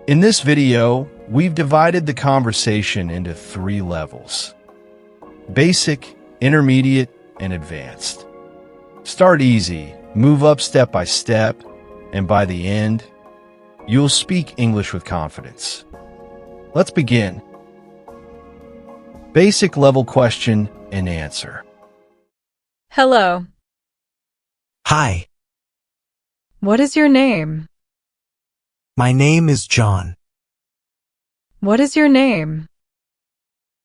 In this video, we've divided the conversation into 3 levels: basic, intermediate, and advanced. Start easy, move up step by step, and by the end, you'll speak English with confidence. Let's begin. Basic level question and answer. Hello. Hi, What is your name? my name is John. What is your name?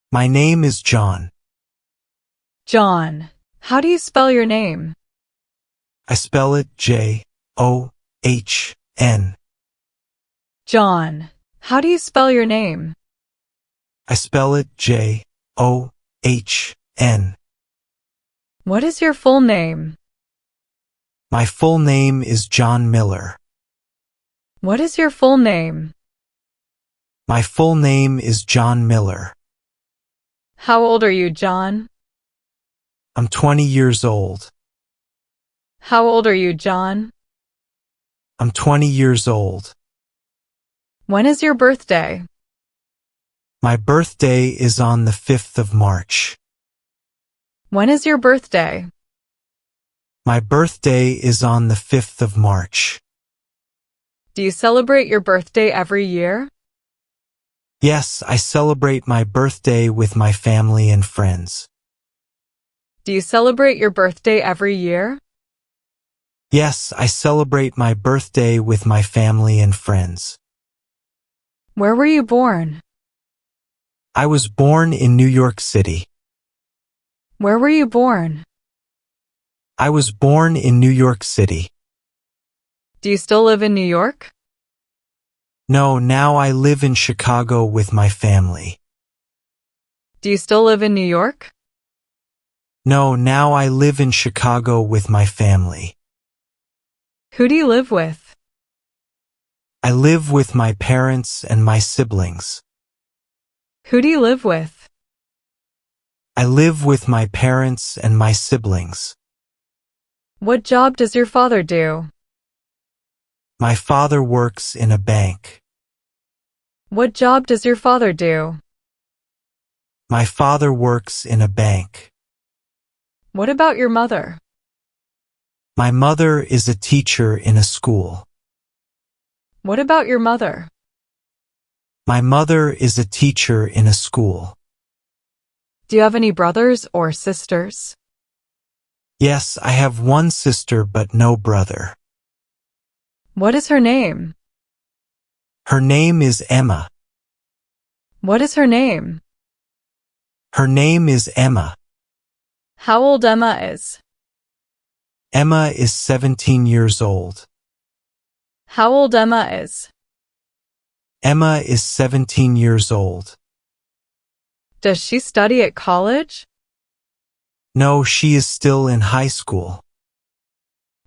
My name is John. John. How do you spell your name? I spell it John. John. How do you spell your name? I spell it John. What is your full name? My full name is John Miller. What is your full name? My full name is John Miller. How old are you, John? I'm 20 years old. How old are you, John? I'm 20 years old. When is your birthday? My birthday is on the 5th of March. When is your birthday? My birthday is on the 5th of March. Do you celebrate your birthday every year? Yes, I celebrate my birthday with my family and friends. Do you celebrate your birthday every year? Yes, I celebrate my birthday with my family and friends. Where were you born? I was born in New York City. Where were you born? I was born in New York City. Do you still live in New York? No, now I live in Chicago with my family. Do you still live in New York? No, now I live in Chicago with my family. Who do you live with? I live with my parents and my siblings. Who do you live with? I live with my parents and my siblings. What job does your father do? My father works in a bank. What job does your father do? My father works in a bank. What about your mother? My mother is a teacher in a school. What about your mother? My mother is a teacher in a school. Do you have any brothers or sisters? Yes, I have one sister but no brother. What is her name? Her name is Emma. What is her name? Her name is Emma. How old Emma is? Emma is 17 years old. How old Emma is? Emma is 17 years old. Does she study at college? No, she is still in high school.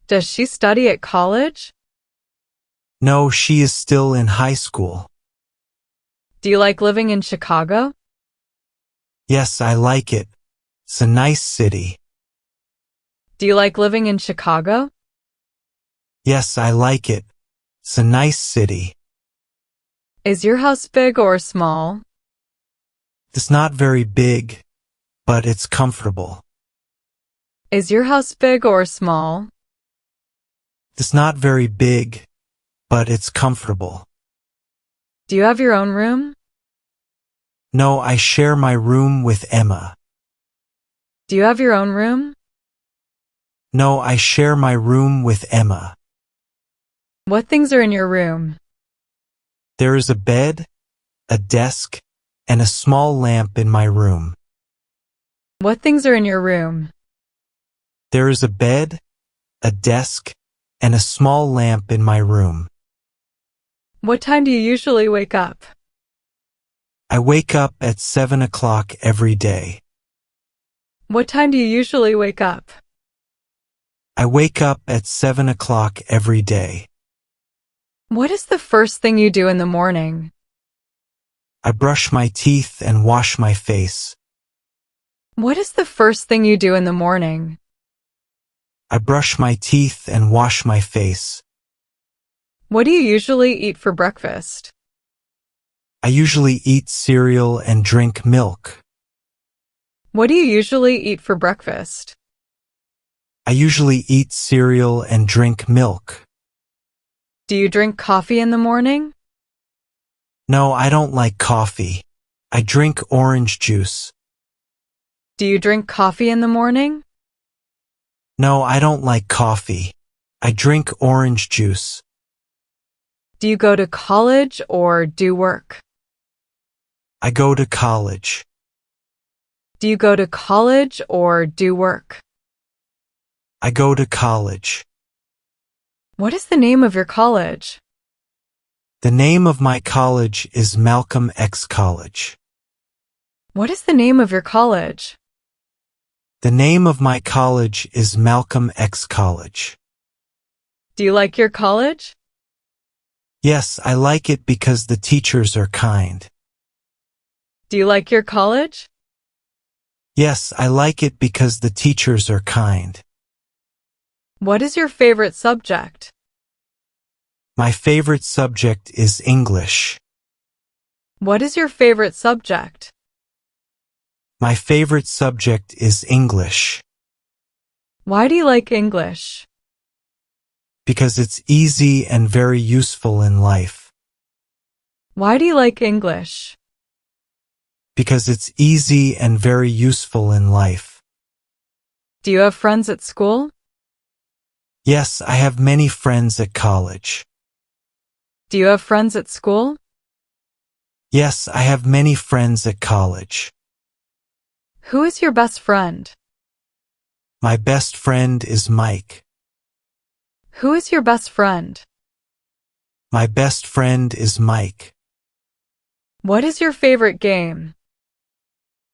Does she study at college? No, she is still in high school. Do you like living in Chicago? Yes, I like it. It's a nice city. Do you like living in Chicago? Yes, I like it. It's a nice city. Is your house big or small? It's not very big, but it's comfortable. Is your house big or small? It's not very big, but it's comfortable. Do you have your own room? No, I share my room with Emma. Do you have your own room? No, I share my room with Emma. What things are in your room? There is a bed, a desk, and a small lamp in my room. What things are in your room? There is a bed, a desk, and a small lamp in my room. What time do you usually wake up? I wake up at 7 o'clock every day. What time do you usually wake up? I wake up at 7 o'clock every day. What is the first thing you do in the morning? I brush my teeth and wash my face. What is the first thing you do in the morning? I brush my teeth and wash my face. What do you usually eat for breakfast? I usually eat cereal and drink milk. What do you usually eat for breakfast? I usually eat cereal and drink milk. Do you drink coffee in the morning? No, I don't like coffee. I drink orange juice. Do you drink coffee in the morning? No, I don't like coffee. I drink orange juice. Do you go to college or do work? I go to college. Do you go to college or do work? I go to college. What is the name of your college? The name of my college is Malcolm X College. What is the name of your college? The name of my college is Malcolm X College. Do you like your college? Yes, I like it because the teachers are kind. Do you like your college? Yes, I like it because the teachers are kind. What is your favorite subject? My favorite subject is English. What is your favorite subject? My favorite subject is English. Why do you like English? Because it's easy and very useful in life. Why do you like English? Because it's easy and very useful in life. Do you have friends at school? Yes, I have many friends at college. Do you have friends at school? Yes, I have many friends at college. Who is your best friend? My best friend is Mike. Who is your best friend? My best friend is Mike. What is your favorite game?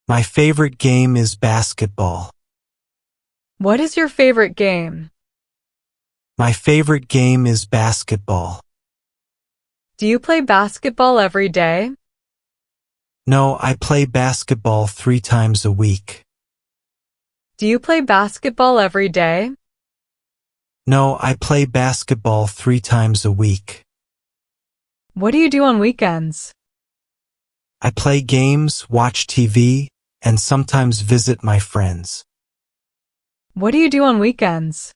My favorite game is basketball. What is your favorite game? My favorite game is basketball. Do you play basketball every day? No, I play basketball 3 times a week. Do you play basketball every day? No, I play basketball 3 times a week. What do you do on weekends? I play games, watch TV, and sometimes visit my friends. What do you do on weekends?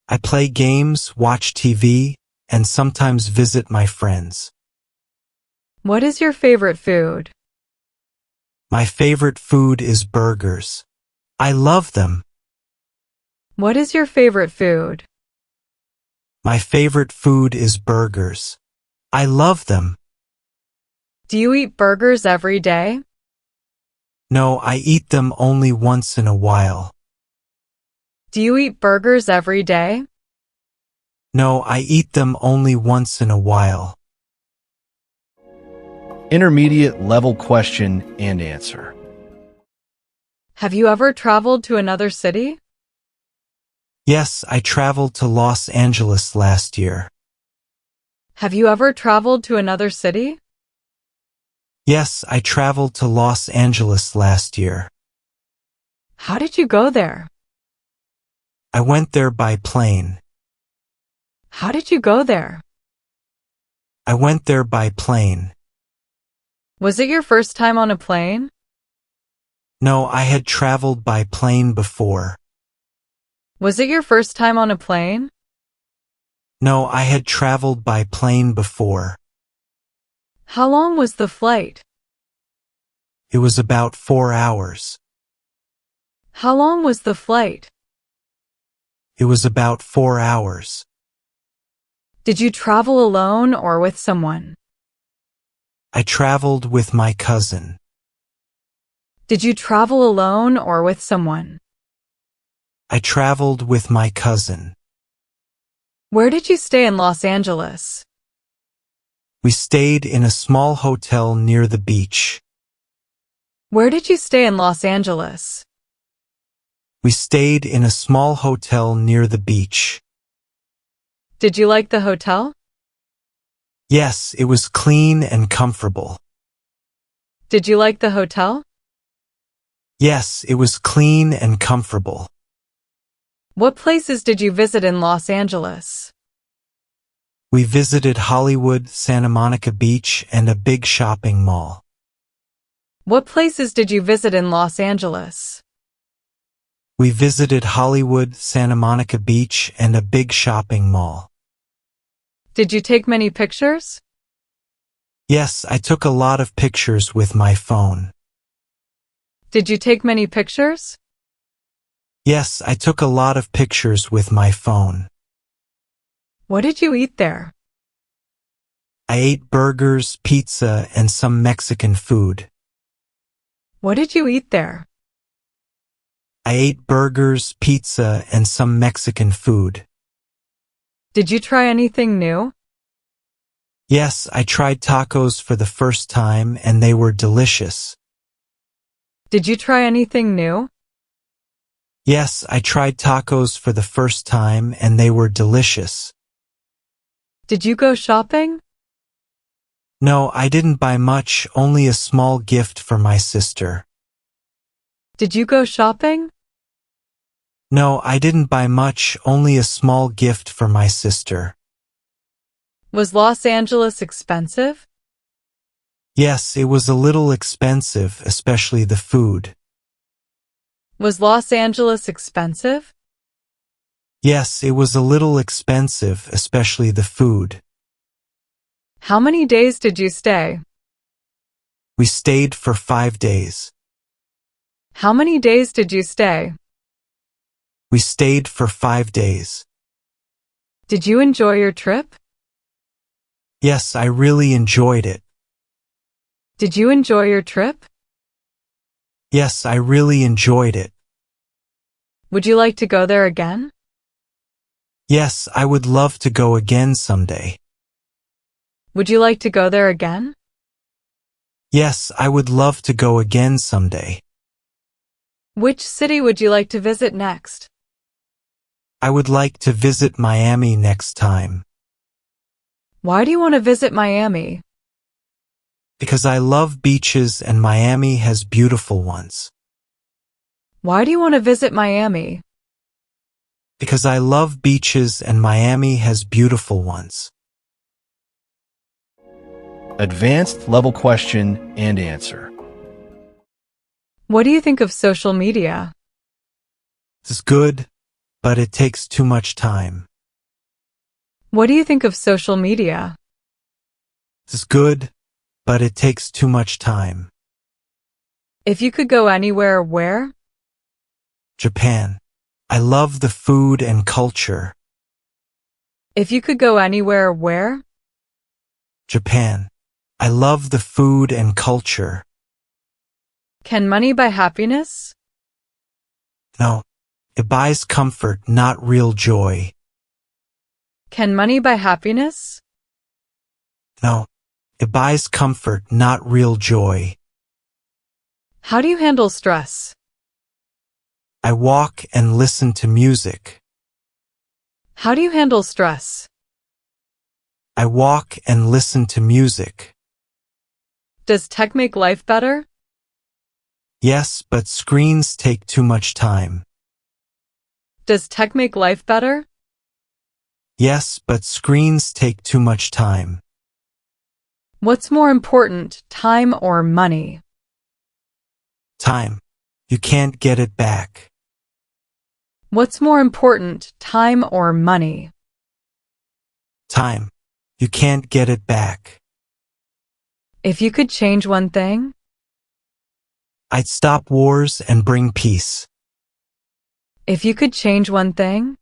I play games, watch TV, and sometimes visit my friends. What is your favorite food? My favorite food is burgers. I love them. What is your favorite food? My favorite food is burgers. I love them. Do you eat burgers every day? No, I eat them only once in a while. Do you eat burgers every day? No, I eat them only once in a while. Intermediate level question and answer. Have you ever traveled to another city? Yes, I traveled to Los Angeles last year. Have you ever traveled to another city? Yes, I traveled to Los Angeles last year. How did you go there? I went there by plane. How did you go there? I went there by plane. Was it your first time on a plane? No, I had traveled by plane before. Was it your first time on a plane? No, I had traveled by plane before. How long was the flight? It was about 4 hours. How long was the flight? It was about 4 hours. Did you travel alone or with someone? I traveled with my cousin. Did you travel alone or with someone? I traveled with my cousin. Where did you stay in Los Angeles? We stayed in a small hotel near the beach. Where did you stay in Los Angeles? We stayed in a small hotel near the beach. Did you like the hotel? Yes, it was clean and comfortable. Did you like the hotel? Yes, it was clean and comfortable. What places did you visit in Los Angeles? We visited Hollywood, Santa Monica Beach, and a big shopping mall. What places did you visit in Los Angeles? We visited Hollywood, Santa Monica Beach, and a big shopping mall. Did you take many pictures? Yes, I took a lot of pictures with my phone. Did you take many pictures? Yes, I took a lot of pictures with my phone. What did you eat there? I ate burgers, pizza, and some Mexican food. What did you eat there? I ate burgers, pizza, and some Mexican food. Did you try anything new? Yes, I tried tacos for the first time and they were delicious. Did you try anything new? Yes, I tried tacos for the first time and they were delicious. Did you go shopping? No, I didn't buy much, only a small gift for my sister. Did you go shopping? No, I didn't buy much, only a small gift for my sister. Was Los Angeles expensive? Yes, it was a little expensive, especially the food. Was Los Angeles expensive? Yes, it was a little expensive, especially the food. How many days did you stay? We stayed for 5 days. How many days did you stay? We stayed for 5 days. Did you enjoy your trip? Yes, I really enjoyed it. Did you enjoy your trip? Yes, I really enjoyed it. Would you like to go there again? Yes, I would love to go again someday. Would you like to go there again? Yes, I would love to go again someday. Which city would you like to visit next? I would like to visit Miami next time. Why do you want to visit Miami? Because I love beaches and Miami has beautiful ones. Why do you want to visit Miami? Because I love beaches and Miami has beautiful ones. Advanced level question and answer. What do you think of social media? It's good, but it takes too much time. What do you think of social media? It's good, but it takes too much time. If you could go anywhere, where? Japan. I love the food and culture. If you could go anywhere, where? Japan. I love the food and culture. Can money buy happiness? No. It buys comfort, not real joy. Can money buy happiness? No. It buys comfort, not real joy. How do you handle stress? I walk and listen to music. How do you handle stress? I walk and listen to music. Does tech make life better? Yes, but screens take too much time. Does tech make life better? Yes, but screens take too much time. What's more important, time or money? Time. You can't get it back. What's more important, time or money? Time. You can't get it back. If you could change one thing? I'd stop wars and bring peace. If you could change one thing?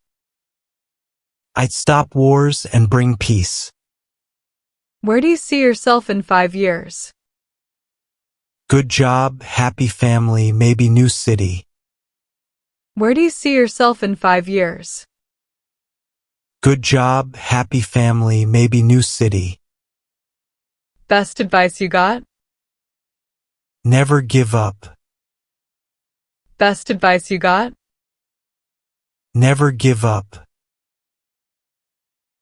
I'd stop wars and bring peace. Where do you see yourself in 5 years? Good job, happy family, maybe new city. Where do you see yourself in 5 years? Good job, happy family, maybe new city. Best advice you got? Never give up. Best advice you got? Never give up.